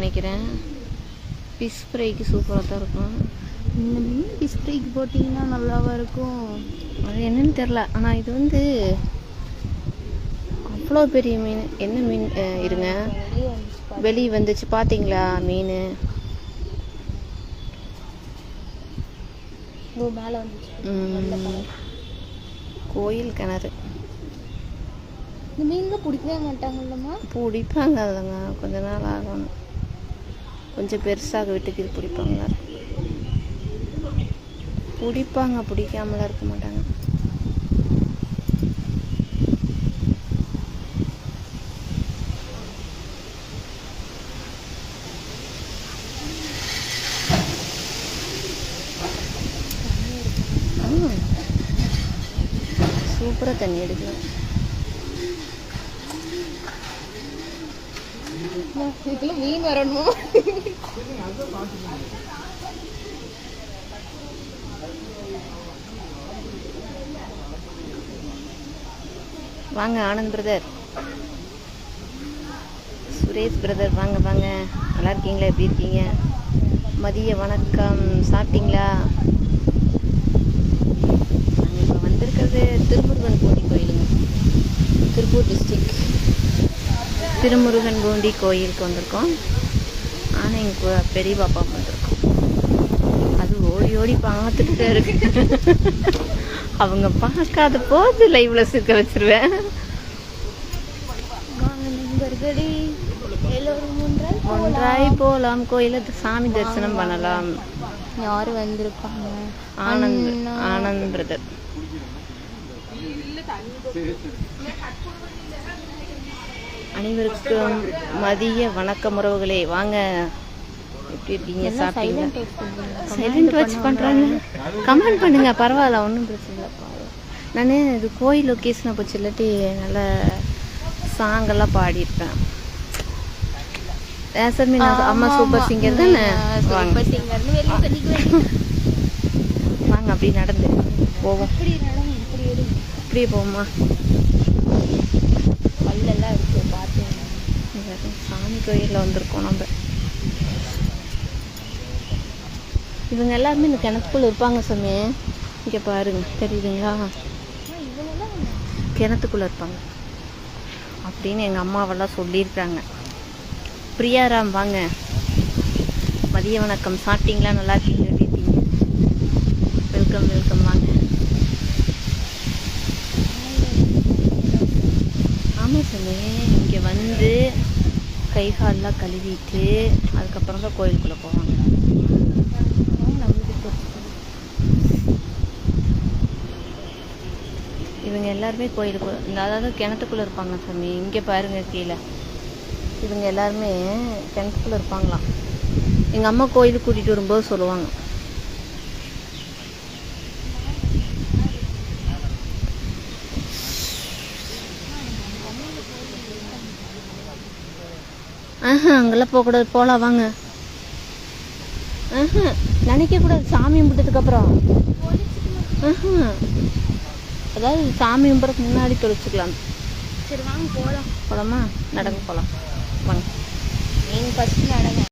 நினைக்கிறேன். ஃபிஷ் ஃப்ரைக்கு சூப்பராக தான் இருக்கும். இந்த மீன் ஃபிஷ் ஃப்ரைக்கு போட்டிங்கன்னா நல்லாவா இருக்கும்? அது என்னன்னு தெரில. ஆனால் இது வந்து அவ்வளோ பெரிய மீன். என்ன மீன் இருங்க, வெளியே வந்துச்சு பார்த்தீங்களா மீன்? மேலே வந்துச்சு. கோயில் கிணறு. இந்த மீன்லாம் பிடிக்கவே மாட்டாங்கல்லம்மா? பிடிப்பாங்க, அதுங்க கொஞ்ச நாள் ஆகணும். கொஞ்சம் பெருசாக வீட்டுக்கு இது பிடிப்பாங்களா? பிடிப்பாங்க, பிடிக்காமலாம் இருக்க மாட்டாங்க. சூப்பராக தண்ணி எடுக்கலாம். இதுல மீன் வரணும். வாங்க ஆனந்த் பிரதர், சுரேஷ் பிரதர், வாங்க வாங்க. நல்லா இருக்கீங்களா? எப்படி இருக்கீங்க? மதிய வணக்கம். சாப்பிட்டீங்களா? நாங்கள் இப்போ வந்திருக்கிறது திருமுருகன் பூண்டி கோயிலுங்க. திருப்பூர் டிஸ்ட்ரிக் திருமுருகன் பூண்டி கோயிலுக்கு வந்திருக்கோம். ஆனால் எங்கள் பெரிய பாப்பா வந்திருக்கோம். அது ஓடி ஓடி பார்த்துக்கிட்டே இருக்கு. அவங்க பார்க்காத போது லைவ்ல சிக்க வச்சிருவேன். ஒன்றாய் போலாம், கோயில சாமி தரிசனம் பண்ணலாம். யாரு வந்திருப்பாங்க? ஆனந்த் பிரதர். அனைவருக்கும் மதிய வணக்கம் உறவுகளே. வாங்க, எப்படி இருக்கீங்க? சாப்பிட்டீங்க? சைலண்ட் வாட்ச் பண்ணுறாங்க. கமெண்ட் பண்ணுங்க, பரவாயில்ல, ஒன்றும் பிரச்சனை இல்லைப்பா. நான் இது கோயில் லொக்கேஷனை போச்சு, இல்லாட்டி நல்ல சாங்கெல்லாம் பாடியிருப்பேன். அம்மா சூப்பர் சிங்கர் தானே? வாங்க வாங்க, அப்படி நடந்து போவோம். இப்படியே போவோமா? கல்லெல்லாம் இருக்கு, பார்த்து. சாமி கோயிலில் வந்திருக்கோம் நம்ம. இவங்க எல்லாருமே இந்த கிணத்துக்குள்ள இருப்பாங்க சாமி. இங்கே பாருங்க, தெரியுதுங்களா? கிணத்துக்குள்ள இருப்பாங்க அப்படின்னு எங்கள் அம்மாவெல்லாம் சொல்லியிருக்காங்க. பிரியாராம், வாங்க. மதிய வணக்கம். சாப்பிட்டீங்களா? நல்லா இருக்கீங்க? எப்படி இருக்கீங்க? வெல்கம் வெல்கம், வாங்க. ஆமாம் சாமி, இங்கே வந்து கை காலெலாம் கழுவிட்டு அதுக்கப்புறம் தான் கோயிலுக்குள்ளே போவாங்க. இவங்க எல்லாருமே கோயிலுக்கு, அதாவது கிணத்துக்குள்ளே இருப்பாங்க சாமி. இங்கே பாருங்க கீழே, இவங்க எல்லாருமே கிணத்துக்குள்ளே இருப்பாங்களாம். எங்கள் அம்மா கோயிலுக்கு கூட்டிகிட்டு வரும்போது சொல்லுவாங்க. அங்கெல்லாம் போகக்கூடாது, போகலாம் வாங்க. நினைக்கக்கூடாது சாமி கும்பிட்டதுக்கப்புறம். அதாவது சாமி கும்பிட்றதுக்கு முன்னாடி தொலைச்சிக்கலாம். சரி வாங்க போகலாம். போகலாமா? நடங்க போகலாம் வாங்க. நீங்கள் ஃபஸ்ட்டு நடங்க.